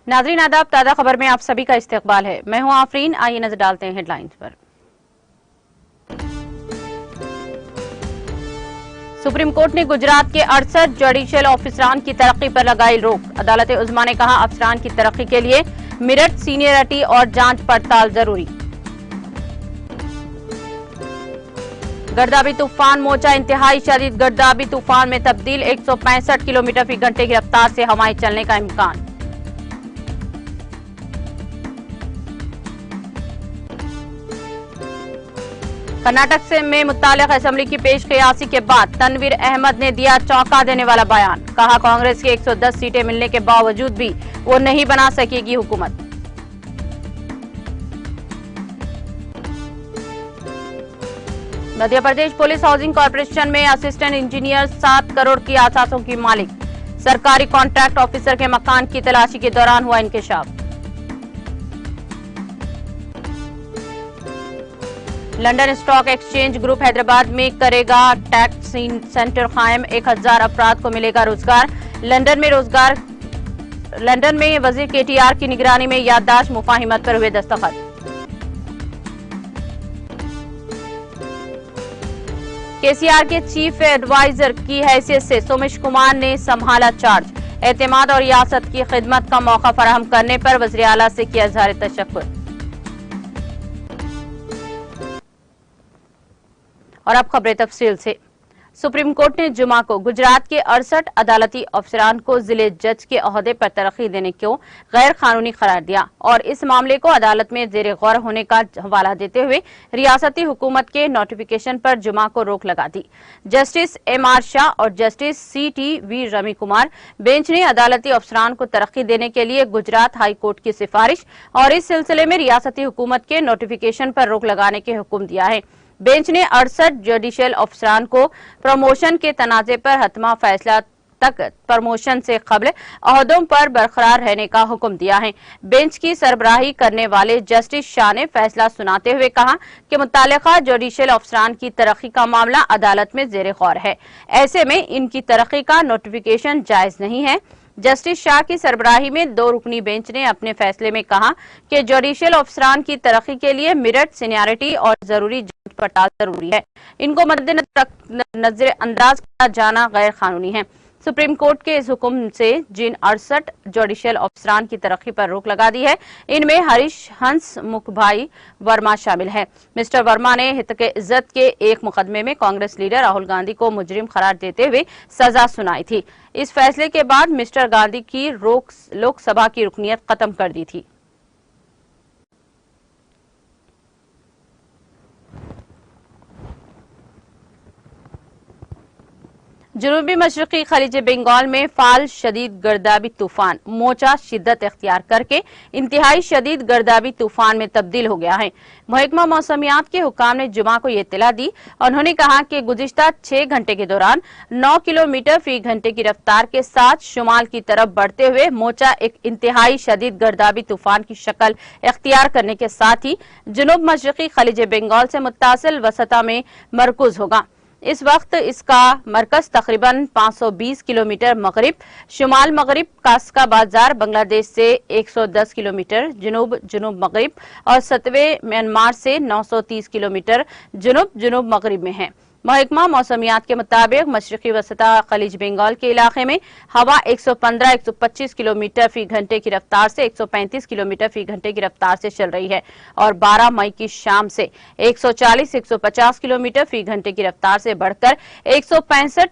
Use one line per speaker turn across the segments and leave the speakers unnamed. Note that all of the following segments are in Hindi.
नाज़रीन आदाब, ताज़ा खबर में आप सभी का इस्तकबाल है। मैं हूं आफरीन। आइए नजर डालते हैं हेडलाइंस पर। सुप्रीम कोर्ट ने गुजरात के 68 जुडिशियल ऑफिसरान की तरक्की पर लगाई रोक। अदालत उज़्मा ने कहा, अफसरान की तरक्की के लिए मेरिट, सीनियरिटी और जांच पड़ताल जरूरी। गर्दाबी तूफान मोचा इंतहाई शदीद गर्दाबी तूफान में तब्दील। 165 किलोमीटर फी घंटे की रफ्तार से हवाएं चलने का इम्कान। कर्नाटक से में मुत्तालिक असेंबली की पेश क़यासी के बाद तनवीर अहमद ने दिया चौंका देने वाला बयान। कहा, कांग्रेस की 110 सीटें मिलने के बावजूद भी वो नहीं बना सकेगी हुकूमत। Madhya Pradesh police housing corporation में असिस्टेंट इंजीनियर 7 करोड़ की आसासों की मालिक। सरकारी कॉन्ट्रैक्ट ऑफिसर के मकान की तलाशी के दौरान हुआ इंकशाफ। London stock exchange group Hyderabad में करेगा टैक्स सेंटर कायम। 1000 अफराद को मिलेगा रोजगार। लंदन में वजीर केटीआर की निगरानी में याददाश्त मुफाहिमत पर हुए दस्तखत। केसीआर के चीफ एडवाइजर की हैसियत से सोमेश कुमार ने संभाला चार्ज। एतमाद और रियासत की खिदमत का मौका फराहम करने पर वज़ीर आला से किया इज़हार तशक्कुर। और अब खबरें तफसील से। सुप्रीम कोर्ट ने जुमा को गुजरात के 68 अदालती अफसरान को जिले जज के ओहदे पर तरक्की देने को गैर कानूनी करार दिया और इस मामले को अदालत में जेर गौर होने का हवाला देते हुए रियासती हुकूमत के नोटिफिकेशन पर जुमा को रोक लगा दी। जस्टिस MR शाह और justice CTV Ravi Kumar bench ने अदालती अफसरान को तरक्की देने के लिए गुजरात हाई कोर्ट की सिफारिश और इस सिलसिले में रियासती हुकूमत के नोटिफिकेशन पर रोक लगाने के हुक्म दिया है। बेंच ने 68 जुडिशियल अफसरान को प्रमोशन के तनाजे पर हतमा फैसला तक प्रमोशन से कबल ओहदों पर बरकरार रहने का हुक्म दिया है। बेंच की सरबराही करने वाले जस्टिस शाह ने फैसला सुनाते हुए कहा कि मुत्तल्लिका जुडिशियल अफसरान की तरक्की का मामला अदालत में जेर गौर है। ऐसे में इनकी तरक्की का नोटिफिकेशन जायज नहीं है। जस्टिस शाह की सरबराही में 2 रुकनी बेंच ने अपने फैसले में कहा कि जुडिशियल अफसरान की तरक्की के लिए मेरिट, सीनियरिटी और जरूरी जांच पड़ताल जरूरी है। इनको नजरअंदाज किया जाना गैर कानूनी है। सुप्रीम कोर्ट के इस हुक्म से जिन 68 जुडिशियल अफसरान की तरक्की पर रोक लगा दी है, इनमें हंस मुखभाई वर्मा शामिल है। मिस्टर वर्मा ने हितक इज्जत के एक मुकदमे में कांग्रेस लीडर राहुल गांधी को मुजरिम करार देते हुए सजा सुनाई थी। इस फैसले के बाद मिस्टर गांधी की लोकसभा की रुकनीत खत्म कर दी थी। जनूबी मशरकी खलीज बंगाल में फाल शदीद गर्दाबी तूफान मोचा शिद्दत इख्तियार करके इंतहाई शदीद गर्दाबी तूफान में तब्दील हो गया है। महकमा मौसमियात के हुक्काम ने जुमा को ये इत्तला दी। उन्होंने कहा कि गुज़िश्ता 6 घंटे के दौरान 9 किलोमीटर फी घंटे की रफ्तार के साथ शुमाल की तरफ बढ़ते हुए मोचा एक इंतहाई शदीद गर्दाबी तूफान की शक्ल इख्तियार करने के साथ ही जनूब मशरकी खलीज बंगाल से मुत्तासिल वसता में मरकूज होगा। इस वक्त इसका मरकज तकरीबन 520 किलोमीटर मगरिब शुमाल मगरिब कास्का बाजार बांग्लादेश से 110 किलोमीटर जुनूब मगरिब और सतवे म्यांमार से 930 किलोमीटर जुनूब मगरिब में है। महकमा मौसमियात के मुताबिक मशरकी वसता खलीज बंगाल के इलाके में हवा 115-125 किलोमीटर फी घंटे की रफ्तार से 135 किलोमीटर फी घंटे की रफ्तार से चल रही है और 12 मई की शाम से 140-150 किलोमीटर फी घंटे की रफ्तार से बढ़कर 165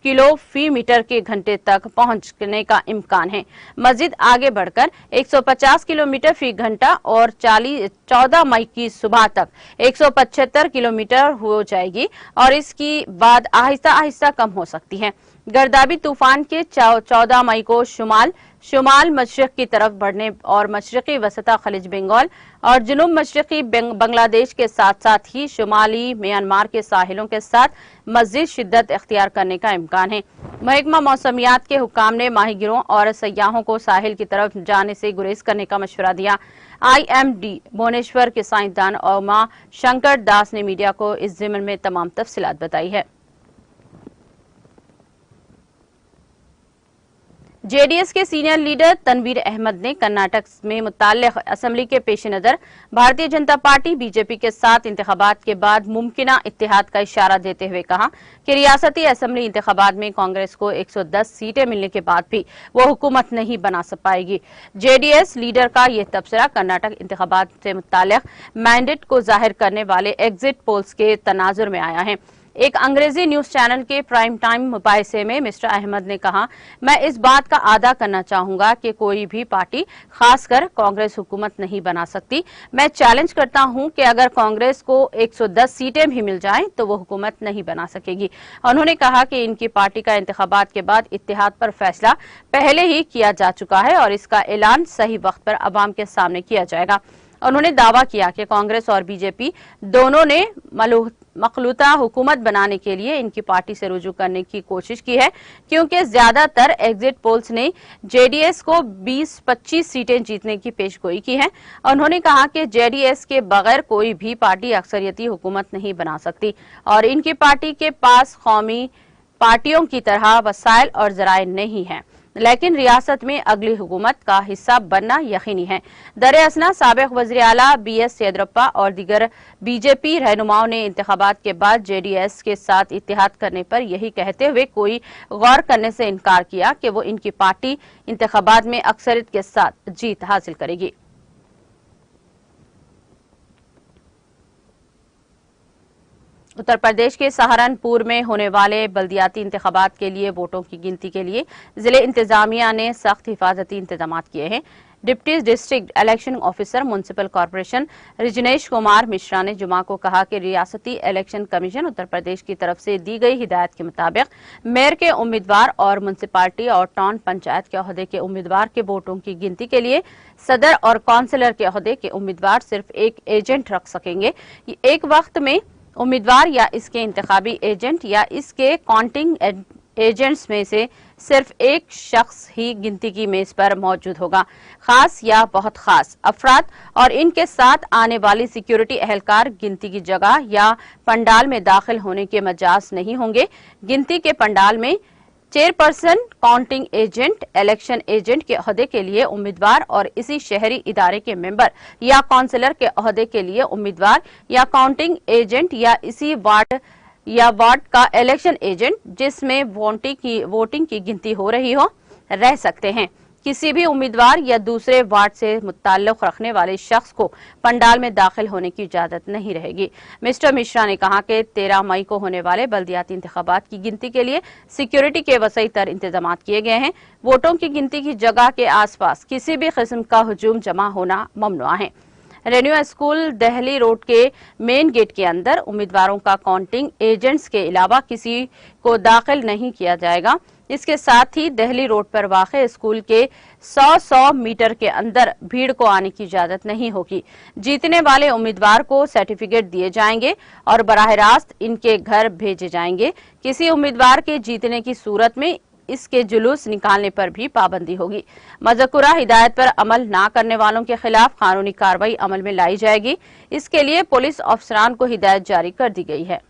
किलो फी मीटर के घंटे तक पहुंचने का इम्कान है। मजीद आगे बढ़कर 150 किलोमीटर फी घंटा और 14 मई की सुबह तक 175 किलोमीटर हो जाएगी और इसकी बाद आहिस्ता आहिस्ता कम हो सकती है। गर्दाबी तूफान के 14 मई को शुमाल मशरक की तरफ बढ़ने और मशरकी वसता खलीज बंगाल और जुनूब मशरकी बांग्लादेश के साथ साथ ही शुमाली म्यांमार के साहिलों के साथ मजीद शिद्दत इख्तियार करने का इम्कान है। महकमा मौसमियात के हुक्काम ने माहीगिरों और सयाहों को साहिल की तरफ जाने से गुरेज करने का मशवरा दिया। IMD भुवनेश्वर के साइंसदान उमा शंकर दास ने मीडिया को इस ज़िम्न में तमाम तफसीलात बताई है। जेडीएस के सीनियर लीडर तनवीर अहमद ने कर्नाटक में मुताल्लिक़ असेंबली के पेश नज़र भारतीय जनता पार्टी बीजेपी के साथ इंतखाबात के बाद मुमकिना इत्तेहाद का इशारा देते हुए कहा कि रियासती असेंबली इंतखाबात में कांग्रेस को 110 सीटें मिलने के बाद भी वो हुकूमत नहीं बना पाएगी। जेडीएस लीडर का यह तबसरा कर्नाटक इंतखाबात से मुताल्लिक़ मैंडेट को जाहिर करने वाले एग्जिट पोल्स के तनाजुर में आया है। एक अंग्रेजी न्यूज चैनल के प्राइम टाइम मुबाहिसे में मिस्टर अहमद ने कहा, मैं इस बात का आदा करना चाहूंगा कि कोई भी पार्टी खासकर कांग्रेस हुकूमत नहीं बना सकती। मैं चैलेंज करता हूं कि अगर कांग्रेस को 110 सीटें भी मिल जाएं तो वो हुकूमत नहीं बना सकेगी। उन्होंने कहा कि इनकी पार्टी का इंतखाबात के बाद इत्तेहाद पर फैसला पहले ही किया जा चुका है और इसका ऐलान सही वक्त पर अवाम के सामने किया जाएगा। उन्होंने दावा किया कि कांग्रेस और बीजेपी दोनों ने मखलूता हुकूमत बनाने के लिए इनकी पार्टी से रुजू करने की कोशिश की है, क्योंकि ज्यादातर एग्जिट पोल्स ने जेडीएस को 20-25 सीटें जीतने की पेशगोई की है। उन्होंने कहा कि जेडीएस के बगैर कोई भी पार्टी अक्सरियती हुकूमत नहीं बना सकती और इनकी पार्टी के पास कौमी पार्टियों की तरह वसाइल और जराए नहीं है, लेकिन रियासत में अगली हुकूमत का हिस्सा बनना यकीनी है। दरअसल साबिक वज़ीर आला BS येदियुरप्पा और दीगर बीजेपी रहनुमाओं ने इंतखाबात के बाद जेडीएस के साथ इत्तेहाद करने पर यही कहते हुए कोई गौर करने से इनकार किया कि वो इनकी पार्टी इंतखाबात में अक्सरियत के साथ जीत हासिल करेगी। उत्तर प्रदेश के सहारनपुर में होने वाले बल्दियाती इंतखाबात के लिए वोटों की गिनती के लिए जिले इंतजामिया ने सख्त हिफाजती इंतजाम किए हैं। Deputy district election officer municipal corporation Rajneesh Kumar Mishra ने जुमा को कहा कि रियासती इलेक्शन कमीशन उत्तर प्रदेश की तरफ से दी गई हिदायत के मुताबिक मेयर के उम्मीदवार और म्युनिसिपालिटी और टाउन पंचायत के ओहदे के उम्मीदवार के वोटों की गिनती के लिए सदर और काउंसिलर के ओहदे के उम्मीदवार सिर्फ एक एजेंट रख सकेंगे। एक वक्त में उम्मीदवार या इसके इंतखाबी एजेंट या इसके काउंटिंग एजेंट्स में से सिर्फ एक शख्स ही गिनती की मेज पर मौजूद होगा। खास या बहुत खास अफराद और इनके साथ आने वाली सिक्योरिटी एहलकार गिनती की जगह या पंडाल में दाखिल होने के मजाज नहीं होंगे। गिनती के पंडाल में chairperson, counting agent, election agent के ओहदे के लिए उम्मीदवार और इसी शहरी इदारे के मेंबर या काउंसिलर के ओहदे के लिए उम्मीदवार या काउंटिंग एजेंट या इसी वार्ड का इलेक्शन एजेंट जिसमें वोटिंग की गिनती हो रही हो रह सकते हैं। किसी भी उम्मीदवार या दूसरे वार्ड से मुताल्लुक रखने वाले शख्स को पंडाल में दाखिल होने की इजाजत नहीं रहेगी। मिस्टर मिश्रा ने कहा कि 13 मई को होने वाले बल्दियाती इंतखाबात की गिनती के लिए सिक्योरिटी के वसी तर इंतजाम किए गए हैं। वोटों की गिनती की जगह के आसपास किसी भी किस्म का हुजूम जमा होना ममनुआ है। रेन्यू स्कूल दिल्ली रोड के मेन गेट के अंदर उम्मीदवारों का काउंटिंग एजेंट्स के अलावा किसी को दाखिल नहीं किया जाएगा। इसके साथ ही दिल्ली रोड पर वाक़े स्कूल के 100 मीटर के अंदर भीड़ को आने की इजाजत नहीं होगी। जीतने वाले उम्मीदवार को सर्टिफिकेट दिए जाएंगे और बराह रास्त इनके घर भेजे जाएंगे। किसी उम्मीदवार के जीतने की सूरत में इसके जुलूस निकालने पर भी पाबंदी होगी। मज़कूरा हिदायत पर अमल न करने वालों के खिलाफ कानूनी कार्रवाई अमल में लाई जाएगी। इसके लिए पुलिस अफसरान को हिदायत जारी कर दी गई है।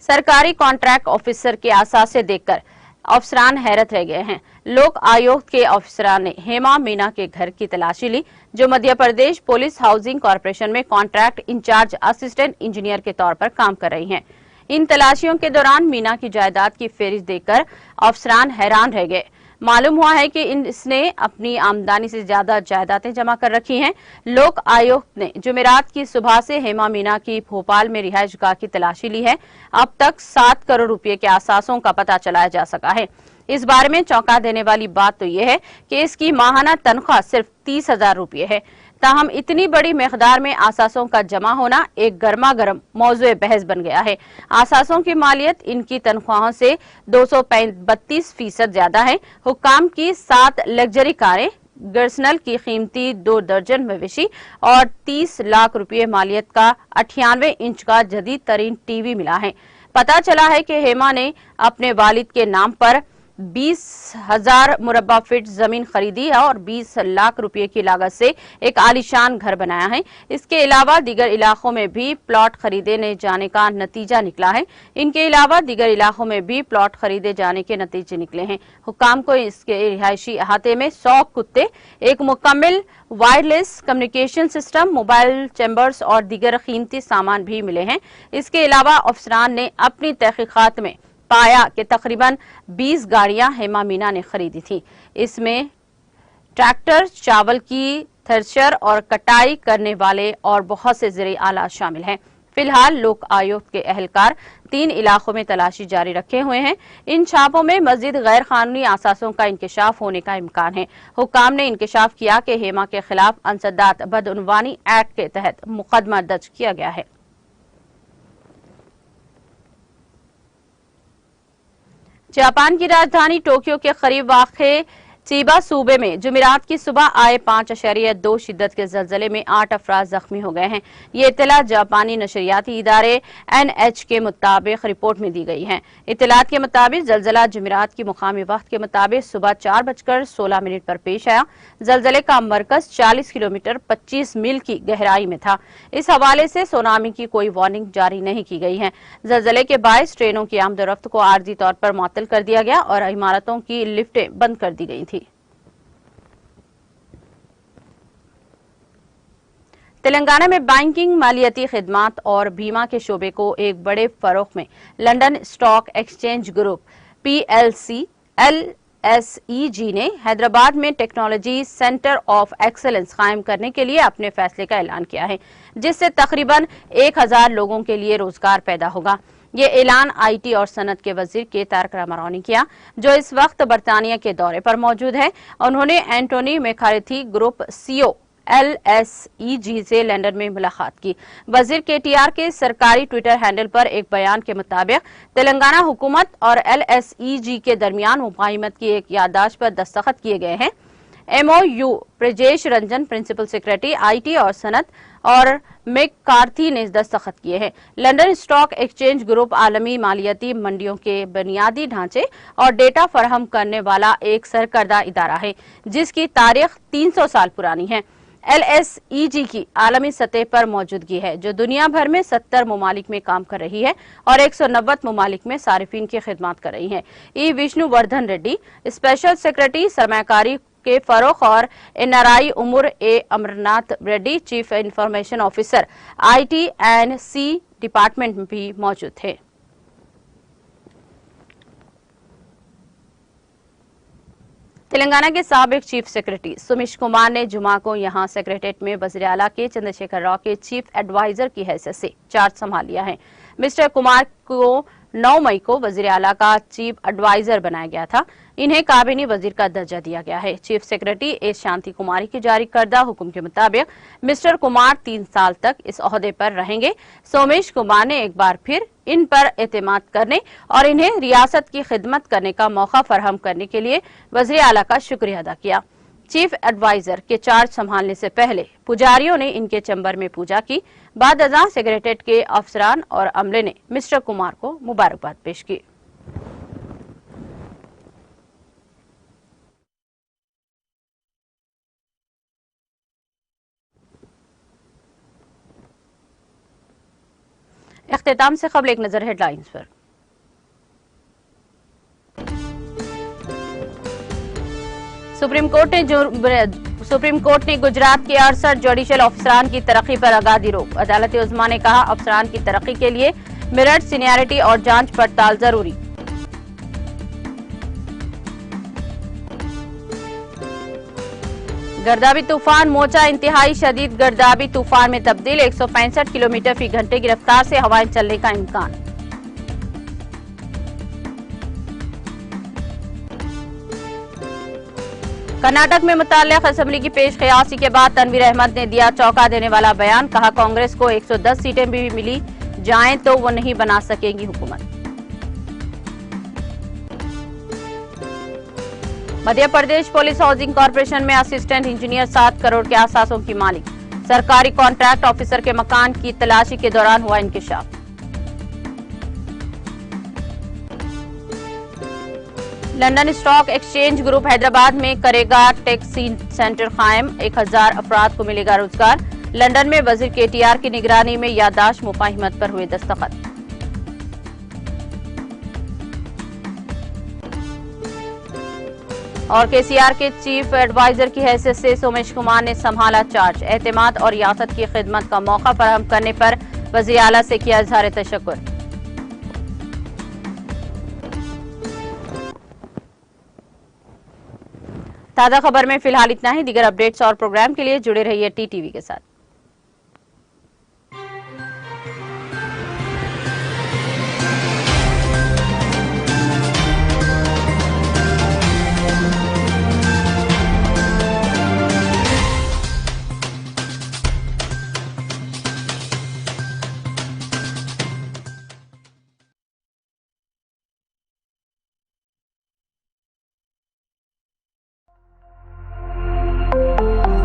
सरकारी कॉन्ट्रैक्ट ऑफिसर के आसासे देखकर अफसरान हैरत रह गए हैं। लोक आयोग के अफसरान ने हेमा मीना के घर की तलाशी ली, जो Madhya Pradesh police housing corporation में कॉन्ट्रैक्ट इंचार्ज असिस्टेंट इंजीनियर के तौर पर काम कर रही हैं। इन तलाशियों के दौरान मीना की जायदाद की फेहरिस्त देखकर अफसरान हैरान रह गए। मालूम हुआ है कि इसने अपनी आमदनी से ज्यादा जायदादें जमा कर रखी हैं। लोक आयोग ने जुमेरात की सुबह से हेमा मीना की भोपाल में रिहाइश गाह की तलाशी ली है। अब तक 7 करोड़ रुपए के आसासों का पता चलाया जा सका है। इस बारे में चौंका देने वाली बात तो यह है कि इसकी माहाना तनख्वाह सिर्फ 30,000 रुपये है। ताहम इतनी बड़ी मकदार में आसासों का जमा होना एक गर्मा गर्म मौजूए बहस बन गया है। आसासों की मालियत इनकी तनख्वाहों से 232% ज्यादा है। हुक्काम की 7 लग्जरी कारें, गर्सनल की कीमती 2 दर्जन मवेशी और 30 लाख रुपये मालियत का 98 इंच का जदीद तरीन टीवी मिला है। पता चला है कि हेमा ने अपने वालिद के नाम पर 20,000 मुरब्बा फीट जमीन खरीदी है और 20 लाख रुपए की लागत से एक आलीशान घर बनाया है। इसके अलावा दीगर इलाकों में भी प्लॉट खरीदे जाने का नतीजा निकला है। इनके अलावा दीगर इलाकों में भी प्लॉट खरीदे जाने के नतीजे निकले हैं। हुक्काम को इसके रिहायशी अहाते में 100 कुत्ते, एक मुकम्मल wireless communication system, mobile chambers और दीगर कीमती सामान भी मिले हैं। इसके अलावा अफसरान ने अपनी तहकीकात में पाया कि तकरीबन 20 गाड़ियां हेमा मीना ने खरीदी थी। इसमें ट्रैक्टर, चावल की थ्रेशर और कटाई करने वाले और बहुत से ज़रूरी आलात शामिल हैं। फिलहाल लोक आयुक्त के अहलकार 3 इलाकों में तलाशी जारी रखे हुए हैं। इन छापों में मजीद गैर कानूनी असासों का इंकशाफ होने का इम्कान है। हुक्काम ने इंकशाफ किया कि हेमा के खिलाफ अंसदात बदउनवानी एक्ट के तहत मुकदमा दर्ज किया गया है। जापान की राजधानी टोक्यो के करीब वाक़े चीबा सूबे में जुमेरात की सुबह आए 5.2 शिद्दत के जल्जले में 8 अफराद जख्मी हो गए हैं। ये इत्तला जापानी नशरियाती इदारे NH के मुताबिक रिपोर्ट में दी गई है। इत्तलात के मुताबिक जल्जला जुमेरात की मुकामी वक्त के मुताबिक सुबह 4:16 पर पेश आया। जल्जले का मरकज 40 किलोमीटर 25 मील की गहराई में था। इस हवाले से सुनामी की कोई वार्निंग जारी नहीं की गई है। जल्जले के बायस ट्रेनों की आमदोरफ्त को आर्जी तौर पर मुअत्तल कर दिया गया और इमारतों की लिफ्टें बंद कर दी गई थी। तेलंगाना में बैंकिंग, मालियाती खिदमात और बीमा के शोबे को एक बड़े फरोग में London stock exchange group PLC LSEG ने हैदराबाद में टेक्नोलॉजी सेंटर ऑफ एक्सेलेंस कायम करने के लिए अपने फैसले का ऐलान किया है, जिससे तकरीबन 1000 लोगों के लिए रोजगार पैदा होगा। ये ऐलान IT और सनत के वजीर के तारक रामाराव ने किया, जो इस वक्त बरतानिया के दौरे पर मौजूद है। उन्होंने Antony McCarthy group CEO LSEG से लंदन में मुलाकात की। वजीर KTR के सरकारी ट्विटर हैंडल पर एक बयान के मुताबिक तेलंगाना हुकूमत और LSEG के दरमियान मुफाहिमत की एक याददाश्त पर दस्तखत किए गए हैं। MOU Brajesh Ranjan, principal secretary IT और सनत, और मैकार्थी ने दस्तखत किए हैं। लंदन स्टॉक एक्सचेंज ग्रुप आलमी मालियाती मंडियों के बुनियादी ढांचे और डेटा फराहम करने वाला एक सरकर्दा इदारा है, जिसकी तारीख 300 साल पुरानी है। LSEG की आलमी सतह पर मौजूदगी है, जो दुनिया भर में 70 ममालिक में काम कर रही है और 190 ममालिक में सारिफिन की खिदमत कर रही है। E Vishnuvardhan Reddy, special secretary सरमाकारी के फरोख, और NRI उमर A Amarnath Reddy, chief information officer IT&C department में भी मौजूद थे। तेलंगाना के साबिक चीफ सेक्रेटरी सुमिश कुमार ने जुमा को यहां सेक्रेटेरिएट में वज़ीर आला के चंद्रशेखर राव के चीफ एडवाइजर की हैसियत से चार्ज संभाल लिया है। मिस्टर कुमार को 9 मई को वज़ीर आला का चीफ एडवाइजर बनाया गया था। इन्हें काबिनी वजीर का दर्जा दिया गया है। चीफ सेक्रेटरी एस शांति कुमारी की जारी करदा हुक्म के मुताबिक मिस्टर कुमार 3 साल तक इस ओहदे पर रहेंगे। सोमेश कुमार ने एक बार फिर इन पर एतमाद करने और इन्हें रियासत की खिदमत करने का मौका फराहम करने के लिए वज़ीर आला का शुक्रिया अदा किया। चीफ एडवाइजर के चार्ज संभालने से पहले पुजारियों ने इनके चैम्बर में पूजा की। बाद अज़ां सेक्रेटेरिएट के अफसरान और अमले ने मिस्टर कुमार को मुबारकबाद पेश की। इख्तिताम से कबल एक नजर हेडलाइंस पर। सुप्रीम कोर्ट ने गुजरात के 68 जुडिशियल अफसरान की तरक्की पर लगा दी रोक। अदालत उज़्मा ने कहा, अफसरान की तरक्की के लिए मेरिट, सीनियरिटी और जांच पड़ताल जरूरी। गर्दाबी तूफान मोचा इंतहाई शदीद गर्दाबी तूफान में तब्दील। 165 किलोमीटर फी घंटे की रफ्तार से हवाएं चलने का इम्कान। कर्नाटक में मुताल्लिक़ असेंबली की पेश क़यासी के बाद तनवीर अहमद ने दिया चौंका देने वाला बयान। कहा, कांग्रेस को 110 सीटें भी मिली जाएं तो वो नहीं बना सकेगी हुकूमत। Madhya Pradesh police housing corporation में असिस्टेंट इंजीनियर 7 करोड़ के आसासों की मालिक। सरकारी कॉन्ट्रैक्ट ऑफिसर के मकान की तलाशी के दौरान हुआ इंकशाफ। London stock exchange group Hyderabad में करेगा टेक सेंटर कायम, 1000 अफराद को मिलेगा रोजगार। लंदन में वजीर केटीआर की निगरानी में याददाश्त मुफाहिमत पर हुए दस्तखत। और केसीआर के चीफ एडवाइजर की हैसियत से सोमेश कुमार ने संभाला चार्ज। एतमाद और रियासत की खिदमत का मौका फराहम करने पर वज़ीर आला से किया इजहार तशक्कुर। ताज़ा खबर में फिलहाल इतना ही। दीगर अपडेट्स और प्रोग्राम के लिए जुड़े रहिए टीटीवी के साथ।